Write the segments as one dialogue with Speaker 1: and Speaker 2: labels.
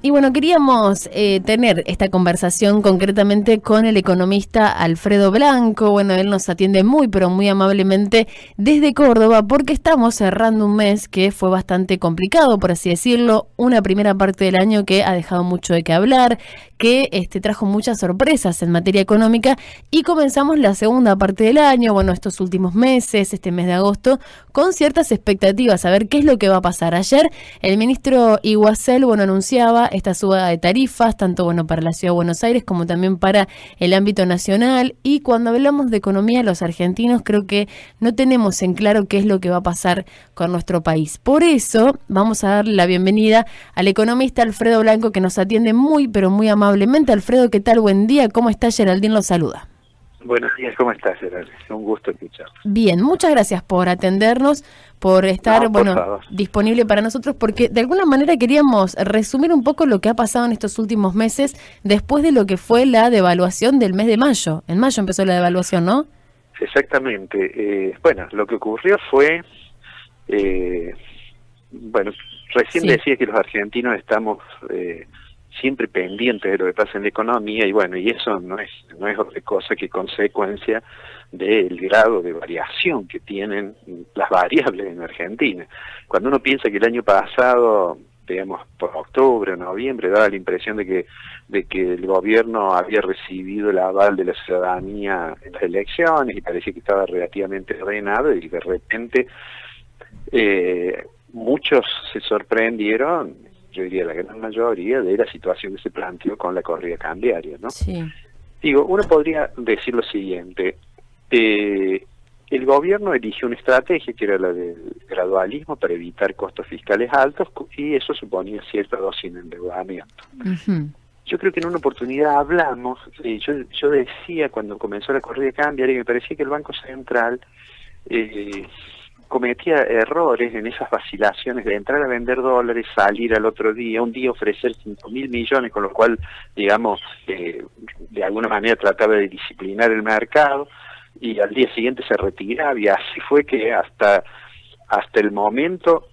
Speaker 1: Y bueno, queríamos tener esta conversación concretamente con el economista Alfredo Blanco. Bueno, él nos atiende muy, pero muy amablemente desde Córdoba porque estamos cerrando un mes que fue bastante complicado, por así decirlo. Una primera parte del año que ha dejado mucho de qué hablar, que trajo muchas sorpresas en materia económica y comenzamos la segunda parte del año, bueno, estos últimos meses, este mes de agosto, con ciertas expectativas, a ver qué es lo que va a pasar. Ayer el ministro Iguacel, bueno, anunciaba esta suba de tarifas, tanto bueno para la Ciudad de Buenos Aires como también para el ámbito nacional. Y cuando hablamos de economía, los argentinos creo que no tenemos en claro qué es lo que va a pasar con nuestro país. Por eso vamos a darle la bienvenida al economista Alfredo Blanco, que nos atiende muy, pero muy amablemente. Alfredo, ¿qué tal? Buen día. ¿Cómo está? Geraldine lo saluda.
Speaker 2: Buenos días, ¿cómo estás, Geraldine? Un gusto escucharte.
Speaker 1: Bien, muchas gracias por atendernos, por estar,
Speaker 2: No, por favor.
Speaker 1: disponible para nosotros, porque de alguna manera queríamos resumir un poco lo que ha pasado en estos últimos meses después de lo que fue la devaluación del mes de mayo. En mayo empezó la devaluación, ¿no?
Speaker 2: Exactamente. Bueno, lo que ocurrió fue, bueno, recién decía que los argentinos estamos siempre pendientes de lo que pasa en la economía y bueno, y eso no es otra cosa que consecuencia del grado de variación que tienen las variables en Argentina. Cuando uno piensa que el año pasado, digamos, por octubre o noviembre, daba la impresión de que el gobierno había recibido el aval de la ciudadanía en las elecciones y parecía que estaba relativamente ordenado y de repente muchos se sorprendieron, yo diría la gran mayoría, de la situación que se planteó con la corrida cambiaria, ¿no?
Speaker 1: Sí.
Speaker 2: Digo, uno podría decir lo siguiente, el gobierno eligió una estrategia que era la del gradualismo para evitar costos fiscales altos y eso suponía cierta dosis de endeudamiento. Yo creo que en una oportunidad hablamos, yo decía cuando comenzó la corrida cambiaria que me parecía que el Banco Central cometía errores en esas vacilaciones de entrar a vender dólares, salir al otro día, un día ofrecer 5.000 millones, con lo cual, digamos, de alguna manera trataba de disciplinar el mercado, y al día siguiente se retiraba, y así fue que hasta el momento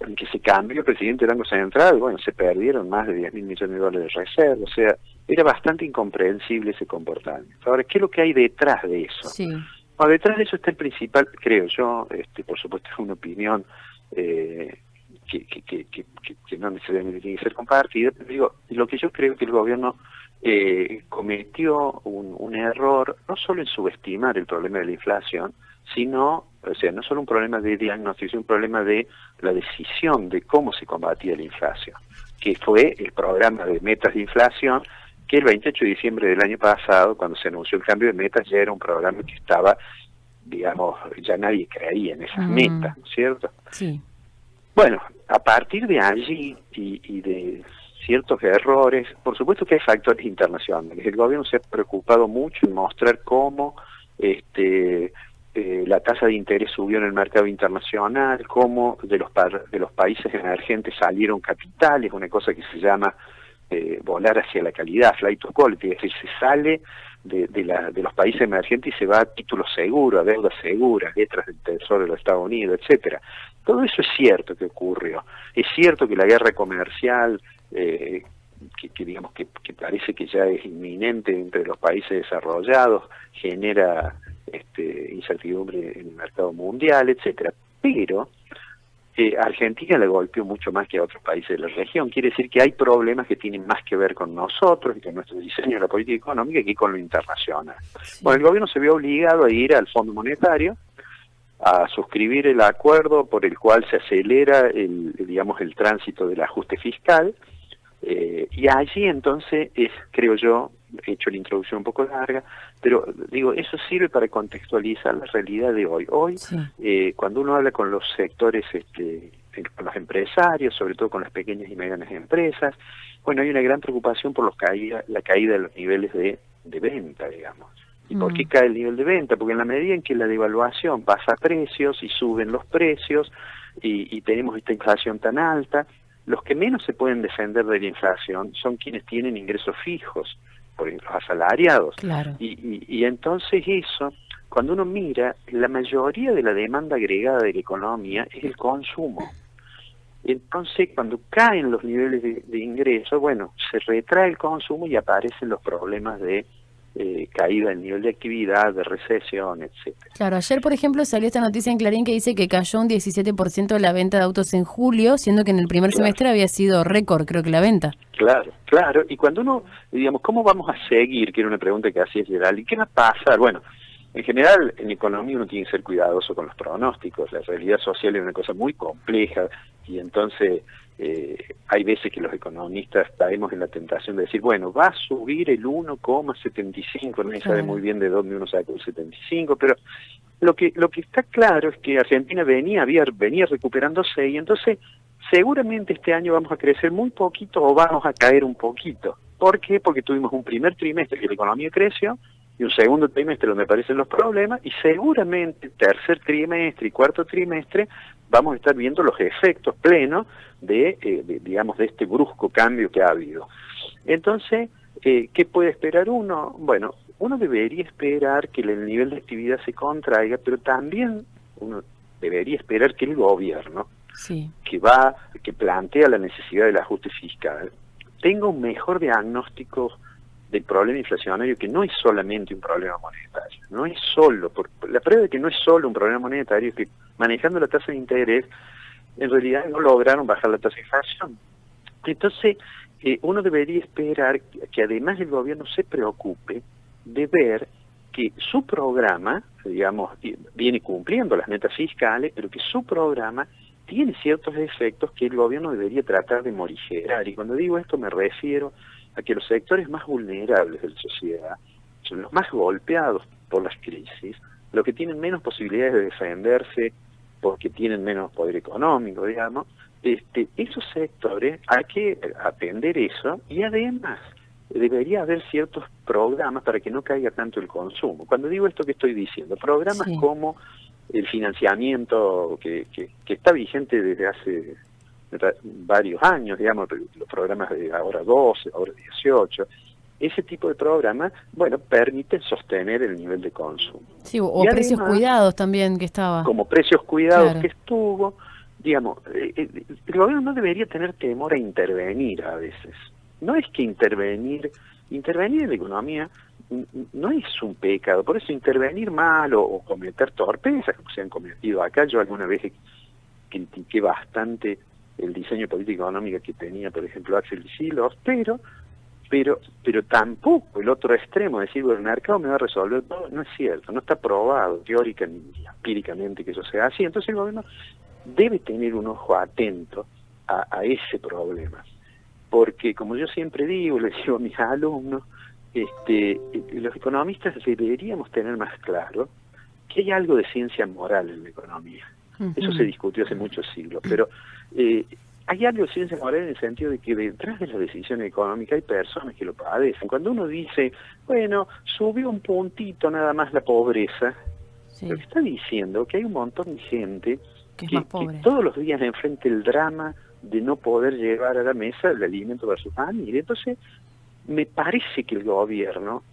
Speaker 2: en que se cambió el presidente del Banco Central, bueno, se perdieron más de 10.000 millones de dólares de reserva, o sea, era bastante incomprensible ese comportamiento. Ahora, ¿qué es lo que hay detrás de eso?
Speaker 1: Sí.
Speaker 2: Bueno, detrás de eso está el principal, creo yo, por supuesto es una opinión que no necesariamente tiene que ser compartida, pero digo, lo que yo creo que el gobierno cometió un error, no solo en subestimar el problema de la inflación, sino, o sea, no solo un problema de diagnóstico, sino un problema de la decisión de cómo se combatía la inflación, que fue el programa de metas de inflación, que el 28 de diciembre del año pasado, cuando se anunció el cambio de metas, ya era un programa que estaba, digamos, ya nadie creía en esas metas, ¿no es cierto?
Speaker 1: Sí.
Speaker 2: Bueno, a partir de allí y de ciertos errores, por supuesto que hay factores internacionales. El gobierno se ha preocupado mucho en mostrar cómo la tasa de interés subió en el mercado internacional, cómo de los países emergentes salieron capitales, una cosa que se llama volar hacia la calidad, flight to quality, es decir, se sale de los países emergentes y se va a títulos seguros, a deuda segura, letras del Tesoro de los Estados Unidos, etcétera. Todo eso es cierto que ocurrió. Es cierto que la guerra comercial, digamos que parece que ya es inminente entre los países desarrollados, genera incertidumbre en el mercado mundial, etcétera. Pero Argentina le golpeó mucho más que a otros países de la región. Quiere decir que hay problemas que tienen más que ver con nosotros y con nuestro diseño de la política económica que con lo internacional. Sí. Bueno, el gobierno se vio obligado a ir al Fondo Monetario a suscribir el acuerdo por el cual se acelera el tránsito del ajuste fiscal, y allí entonces creo yo, he hecho la introducción un poco larga, pero digo, eso sirve para contextualizar la realidad de hoy. Hoy, sí. Cuando uno habla con los sectores, con los empresarios, sobre todo con las pequeñas y medianas empresas, bueno, hay una gran preocupación por la caída de los niveles de venta, digamos. ¿Y por qué cae el nivel de venta? Porque en la medida en que la devaluación pasa a precios y suben los precios y tenemos esta inflación tan alta, los que menos se pueden defender de la inflación son quienes tienen ingresos fijos, por ejemplo, los asalariados.
Speaker 1: Claro.
Speaker 2: Y entonces eso, cuando uno mira, la mayoría de la demanda agregada de la economía es el consumo. Entonces, cuando caen los niveles de ingresos, bueno, se retrae el consumo y aparecen los problemas de caída del nivel de actividad, de recesión, etcétera.
Speaker 1: Claro, ayer, por ejemplo, salió esta noticia en Clarín que dice que cayó un 17% la venta de autos en julio, siendo que en el primer semestre había sido récord, creo que la venta.
Speaker 2: Claro, claro. Y cuando uno, digamos, ¿cómo vamos a seguir? Que era una pregunta que hacía Gerald. ¿Y qué va a pasar? Bueno, en general, en economía uno tiene que ser cuidadoso con los pronósticos. La realidad social es una cosa muy compleja y entonces hay veces que los economistas caemos en la tentación de decir, bueno, va a subir el 1,75, nadie sabe muy bien de dónde uno saca el 75, pero lo que está claro es que Argentina venía recuperándose y entonces seguramente este año vamos a crecer muy poquito o vamos a caer un poquito. ¿Por qué? Porque tuvimos un primer trimestre que la economía creció y un segundo trimestre donde aparecen los problemas y seguramente tercer trimestre y cuarto trimestre vamos a estar viendo los efectos plenos de este brusco cambio que ha habido. Entonces, ¿qué puede esperar uno? Bueno, uno debería esperar que el nivel de actividad se contraiga, pero también uno debería esperar que el gobierno, que plantea la necesidad del ajuste fiscal, tenga un mejor diagnóstico del problema inflacionario, que no es solamente un problema monetario, no es solo, la prueba de que no es solo un problema monetario es que manejando la tasa de interés, en realidad no lograron bajar la tasa de inflación. Entonces, uno debería esperar que además el gobierno se preocupe de ver que su programa, digamos, viene cumpliendo las metas fiscales, pero que su programa tiene ciertos efectos que el gobierno debería tratar de morigerar. Y cuando digo esto me refiero a que los sectores más vulnerables de la sociedad son los más golpeados por las crisis, los que tienen menos posibilidades de defenderse porque tienen menos poder económico, digamos. Esos sectores hay que atender eso y además debería haber ciertos programas para que no caiga tanto el consumo. Cuando digo esto, ¿qué estoy diciendo? Programas como el financiamiento que está vigente desde hace varios años, digamos, los programas de ahora 12, ahora 18, ese tipo de programas, bueno, permiten sostener el nivel de consumo.
Speaker 1: Sí, o precios cuidados también que estaba.
Speaker 2: Como precios cuidados que estuvo, digamos, el gobierno no debería tener temor a intervenir a veces. No es que intervenir en la economía no es un pecado, por eso intervenir mal o cometer torpezas, como se han cometido acá, yo alguna vez critiqué bastante el diseño político económico que tenía, por ejemplo, Axel Silos, pero tampoco el otro extremo, decir, bueno, el mercado me va a resolver todo, no es cierto, no está probado teórica ni empíricamente que eso sea así. Entonces el gobierno debe tener un ojo atento a ese problema, porque como yo siempre digo, le digo a mis alumnos, los economistas deberíamos tener más claro que hay algo de ciencia moral en la economía. Eso se discutió hace muchos siglos, pero hay algo de ciencia moral en el sentido de que detrás de las decisiones económicas hay personas que lo padecen. Cuando uno dice, bueno, subió un puntito nada más la pobreza, lo que está diciendo que hay un montón de gente que todos los días enfrenta el drama de no poder llevar a la mesa el alimento para su familia. Entonces, me parece que el gobierno,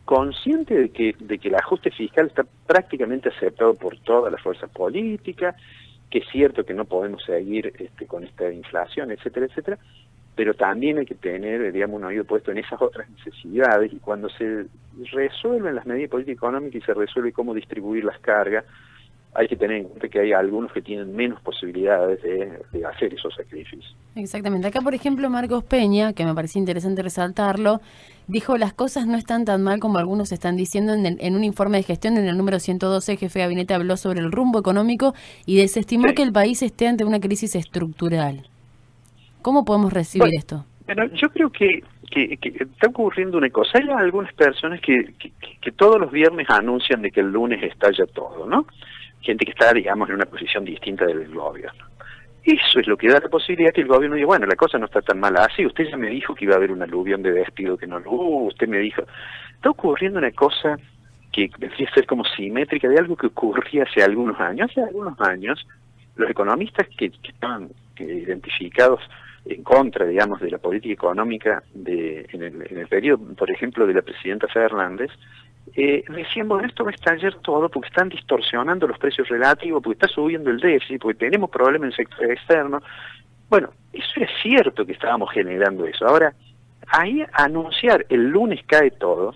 Speaker 2: consciente de que el ajuste fiscal está prácticamente aceptado por todas las fuerzas políticas, que es cierto que no podemos seguir con esta inflación, etcétera, etcétera, pero también hay que tener, digamos, un oído puesto en esas otras necesidades, y cuando se resuelven las medidas de política económica y se resuelve cómo distribuir las cargas, hay que tener en cuenta que hay algunos que tienen menos posibilidades de hacer esos sacrificios.
Speaker 1: Exactamente. Acá, por ejemplo, Marcos Peña, que me pareció interesante resaltarlo, dijo: las cosas no están tan mal como algunos están diciendo. En un informe de gestión, en el número 112, el jefe de gabinete habló sobre el rumbo económico y desestimó que el país esté ante una crisis estructural. ¿Cómo podemos recibir esto?
Speaker 2: Bueno, yo creo que está ocurriendo una cosa. Hay algunas personas que todos los viernes anuncian de que el lunes estalla todo, ¿no? Gente que está, digamos, en una posición distinta del gobierno. Eso es lo que da la posibilidad que el gobierno diga, bueno, la cosa no está tan mala así, usted ya me dijo que iba a haber un aluvión de despido que no lo hubo, usted me dijo... Está ocurriendo una cosa que debería ser como simétrica de algo que ocurría hace algunos años. Hace algunos años, los economistas que estaban identificados en contra, digamos, de la política económica en el periodo, por ejemplo, de la presidenta Fernández, decían, bueno, esto va a estallar todo porque están distorsionando los precios relativos, porque está subiendo el déficit, porque tenemos problemas en el sector externo. Bueno, eso era cierto que estábamos generando eso. Ahora, ahí anunciar el lunes cae todo,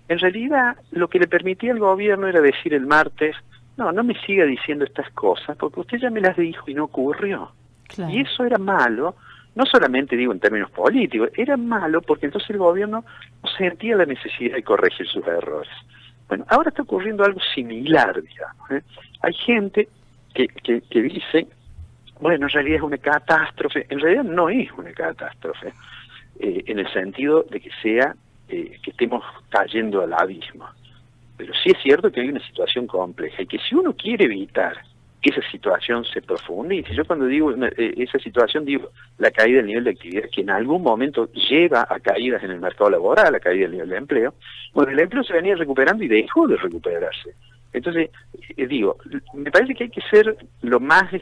Speaker 2: en realidad lo que le permitía al gobierno era decir el martes, no, no me siga diciendo estas cosas, porque usted ya me las dijo y no ocurrió.
Speaker 1: Claro.
Speaker 2: Y eso era malo, no solamente digo en términos políticos, era malo porque entonces el gobierno no sentía la necesidad de corregir sus errores. Bueno, ahora está ocurriendo algo similar, digamos, ¿eh? Hay gente que dice, bueno, en realidad es una catástrofe. En realidad no es una catástrofe, en el sentido de que sea que estemos cayendo al abismo. Pero sí es cierto que hay una situación compleja y que si uno quiere evitar que esa situación se profundice, yo cuando digo esa situación digo la caída del nivel de actividad, que en algún momento lleva a caídas en el mercado laboral, a caída del nivel de empleo. Bueno, el empleo se venía recuperando y dejó de recuperarse. Entonces, digo, me parece que hay que ser lo más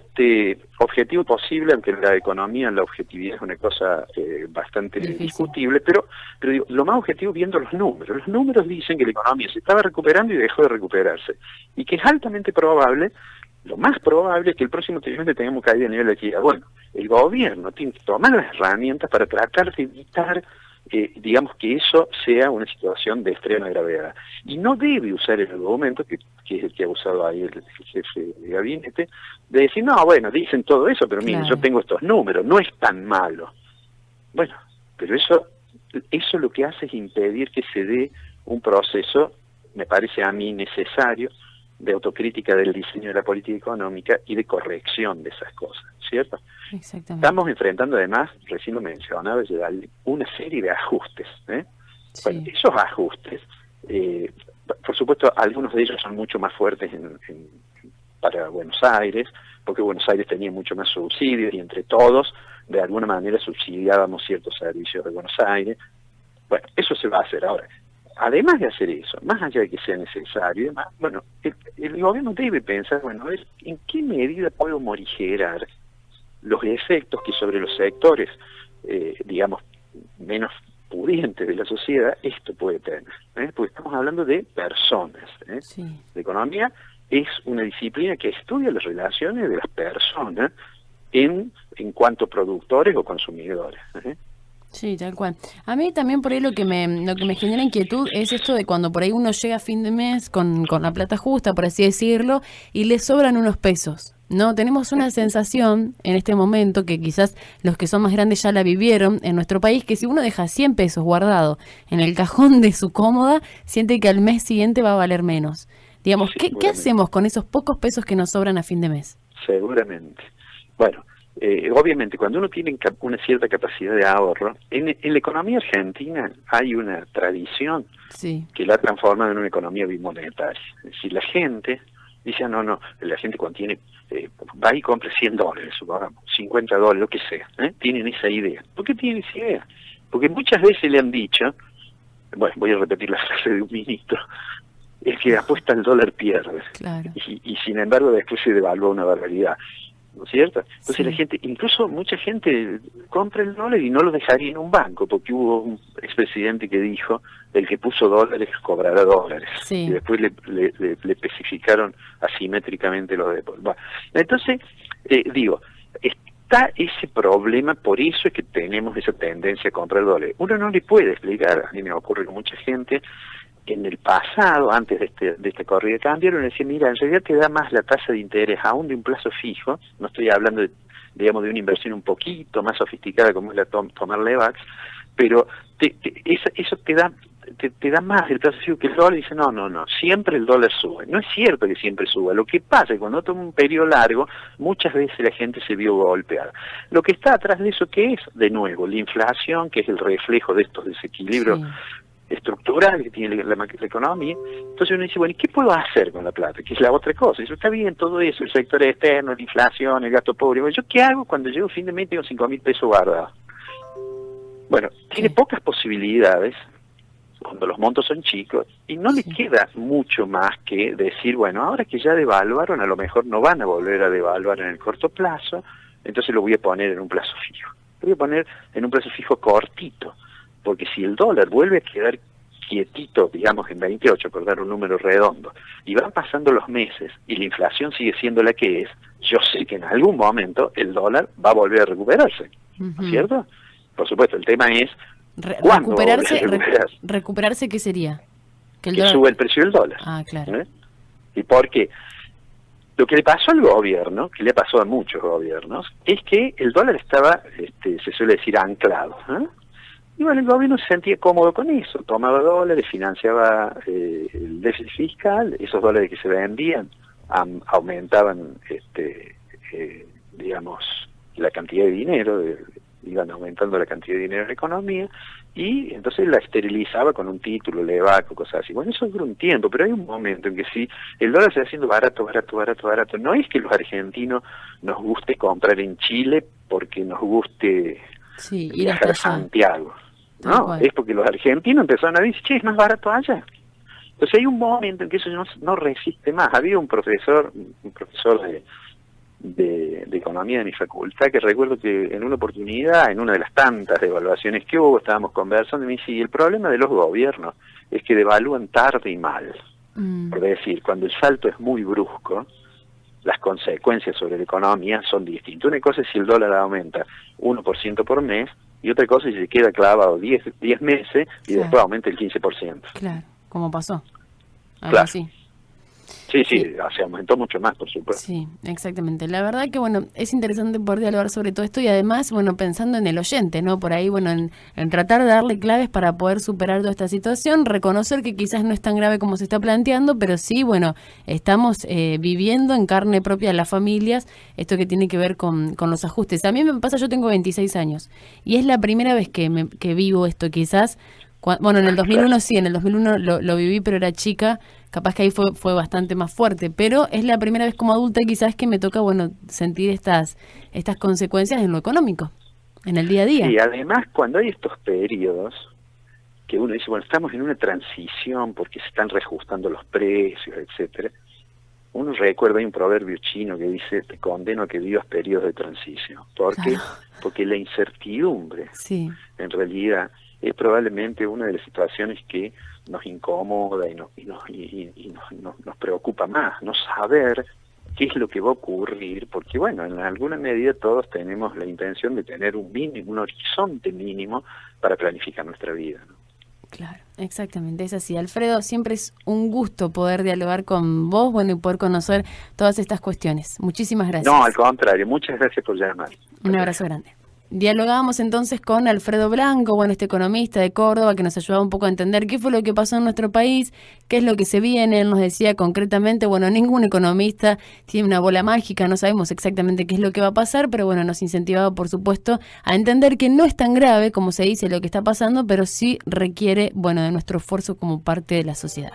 Speaker 2: objetivo posible, aunque en la economía la objetividad es una cosa bastante discutible, pero digo, lo más objetivo viendo los números. Los números dicen que la economía se estaba recuperando y dejó de recuperarse, y que es altamente probable, lo más probable es que el próximo trimestre tengamos caída a nivel de actividad. Bueno, el gobierno tiene que tomar las herramientas para tratar de evitar digamos que eso sea una situación de extrema gravedad. Y no debe usar el argumento, que es el que ha usado ahí el jefe de gabinete, de decir, no, bueno, dicen todo eso, pero miren, yo tengo estos números, no es tan malo. Bueno, pero eso lo que hace es impedir que se dé un proceso, me parece a mí necesario, de autocrítica del diseño de la política económica y de corrección de esas cosas, ¿cierto?
Speaker 1: Exactamente.
Speaker 2: Estamos enfrentando además, recién lo mencionaba, una serie de ajustes, ¿eh? Sí. Bueno, esos ajustes, por supuesto, algunos de ellos son mucho más fuertes para Buenos Aires, porque Buenos Aires tenía mucho más subsidios y entre todos, de alguna manera, subsidiábamos ciertos servicios de Buenos Aires. Bueno, eso se va a hacer ahora. Además de hacer eso, más allá de que sea necesario y demás, bueno, el gobierno debe pensar, bueno, a ver, ¿en qué medida puedo morigerar los efectos que sobre los sectores, digamos, menos pudientes de la sociedad, esto puede tener? Porque estamos hablando de personas. Sí. La economía es una disciplina que estudia las relaciones de las personas en cuanto productores o consumidores.
Speaker 1: Sí, tal cual. A mí también por ahí lo que me genera inquietud es esto de cuando por ahí uno llega a fin de mes con la plata justa, por así decirlo, y le sobran unos pesos, ¿no? Tenemos una sensación en este momento, que quizás los que son más grandes ya la vivieron en nuestro país, que si uno deja 100 pesos guardado en el cajón de su cómoda, siente que al mes siguiente va a valer menos. Digamos, ¿qué hacemos con esos pocos pesos que nos sobran a fin de mes?
Speaker 2: Seguramente. Bueno, obviamente, cuando uno tiene una cierta capacidad de ahorro, en la economía argentina hay una tradición que la ha transformado en una economía bimonetaria. Es decir, la gente dice, no, la gente cuando tiene, va y compra $100, supongamos, $50, lo que sea, tienen esa idea. ¿Por qué tienen esa idea? Porque muchas veces le han dicho, bueno, voy a repetir la frase de un ministro, el que apuesta al dólar pierde. Claro. Y sin embargo después se devalúa una barbaridad. ¿No es cierto? Entonces la gente, incluso mucha gente compra el dólar y no lo dejaría en un banco, porque hubo un expresidente que dijo, el que puso dólares cobrará dólares. Sí. Y después le especificaron asimétricamente los depósitos. Bueno, entonces, digo, está ese problema, por eso es que tenemos esa tendencia a comprar dólares. Uno no le puede explicar, a mí me ocurre con mucha gente, en el pasado, antes de esta corrida de cambio, uno decía, mira, en realidad te da más la tasa de interés aún de un plazo fijo, no estoy hablando de, digamos, de una inversión un poquito más sofisticada como es la tomar Levax, pero eso te da más el plazo fijo que el dólar. Y dice, no, siempre el dólar sube. No es cierto que siempre suba. Lo que pasa es que cuando toma un periodo largo, muchas veces la gente se vio golpeada. Lo que está atrás de eso, ¿qué es? De nuevo, la inflación, que es el reflejo de estos desequilibrios estructural que tiene la economía. Entonces uno dice, bueno, ¿y qué puedo hacer con la plata? Que es la otra cosa. Eso está bien, todo eso, el sector externo, la inflación, el gasto público. ¿Yo qué hago cuando llego fin de mes y tengo 5.000 pesos guardados? Bueno, tiene pocas posibilidades cuando los montos son chicos y no le queda mucho más que decir, bueno, ahora que ya devaluaron, a lo mejor no van a volver a devaluar en el corto plazo, entonces lo voy a poner en un plazo fijo. Lo voy a poner en un plazo fijo cortito, porque si el dólar vuelve a quedar quietito, digamos en 28, por dar un número redondo, y van pasando los meses y la inflación sigue siendo la que es, yo sé que en algún momento el dólar va a volver a recuperarse, ¿no es cierto? Por supuesto, el tema es ¿cuándo va a volver a recuperarse?
Speaker 1: ¿Recuperarse qué sería?
Speaker 2: Que sube el precio del dólar.
Speaker 1: Ah, claro.
Speaker 2: ¿Y por qué? Lo que le pasó al gobierno, que le pasó a muchos gobiernos, es que el dólar estaba, se suele decir, anclado. Y bueno, el gobierno se sentía cómodo con eso, tomaba dólares, financiaba el déficit fiscal, esos dólares que se vendían aumentaban, digamos, la cantidad de dinero, iban aumentando la cantidad de dinero en la economía, y entonces la esterilizaba con un título, levaco, cosas así. Bueno, eso dura un tiempo, pero hay un momento en que sí, el dólar se va haciendo barato. No es que los argentinos nos guste comprar en Chile porque nos guste viajar a Santiago, ¿no? Es porque los argentinos empezaron a decir, che, es más barato allá. Entonces hay un momento en que eso no resiste más. Había un profesor de economía de mi facultad, que recuerdo que en una oportunidad, en una de las tantas devaluaciones que hubo, estábamos conversando y me dice, y el problema de los gobiernos es que devalúan tarde y mal. Por decir, cuando el salto es muy brusco, las consecuencias sobre la economía son distintas. Una cosa es si el dólar aumenta 1% por mes, y otra cosa es si se queda clavado 10 meses y después aumenta el 15%.
Speaker 1: Claro, como pasó.
Speaker 2: Claro. Así. Sí, se aumentó mucho más, por supuesto.
Speaker 1: Sí, exactamente. La verdad que, bueno, es interesante poder dialogar sobre todo esto y además, bueno, pensando en el oyente, ¿no? Por ahí, bueno, en tratar de darle claves para poder superar toda esta situación, reconocer que quizás no es tan grave como se está planteando, pero sí, bueno, estamos viviendo en carne propia de las familias esto que tiene que ver con los ajustes. A mí me pasa, yo tengo 26 años y es la primera vez que vivo esto, quizás. Bueno, en el 2001 sí, en el 2001 lo viví, pero era chica, capaz que ahí fue bastante más fuerte, pero es la primera vez como adulta quizás que me toca, bueno, sentir estas consecuencias en lo económico, en el día a día.
Speaker 2: Y además cuando hay estos periodos, que uno dice, bueno, estamos en una transición porque se están reajustando los precios, etcétera, uno recuerda, hay un proverbio chino que dice, te condeno a que vivas periodos de transición. ¿Por qué? Porque la incertidumbre, en realidad, es probablemente una de las situaciones que nos incomoda y nos preocupa más, no saber qué es lo que va a ocurrir, porque bueno, en alguna medida todos tenemos la intención de tener un horizonte mínimo para planificar nuestra vida, ¿no?
Speaker 1: Claro, exactamente, es así. Alfredo, siempre es un gusto poder dialogar con vos, bueno, y poder conocer todas estas cuestiones. Muchísimas gracias.
Speaker 2: No, al contrario, muchas gracias por llamar.
Speaker 1: Un abrazo grande. Dialogábamos entonces con Alfredo Blanco, bueno, este economista de Córdoba que nos ayudaba un poco a entender qué fue lo que pasó en nuestro país, qué es lo que se viene. Él nos decía concretamente, bueno, ningún economista tiene una bola mágica, no sabemos exactamente qué es lo que va a pasar, pero bueno, nos incentivaba, por supuesto, a entender que no es tan grave como se dice lo que está pasando, pero sí requiere, bueno, de nuestro esfuerzo como parte de la sociedad.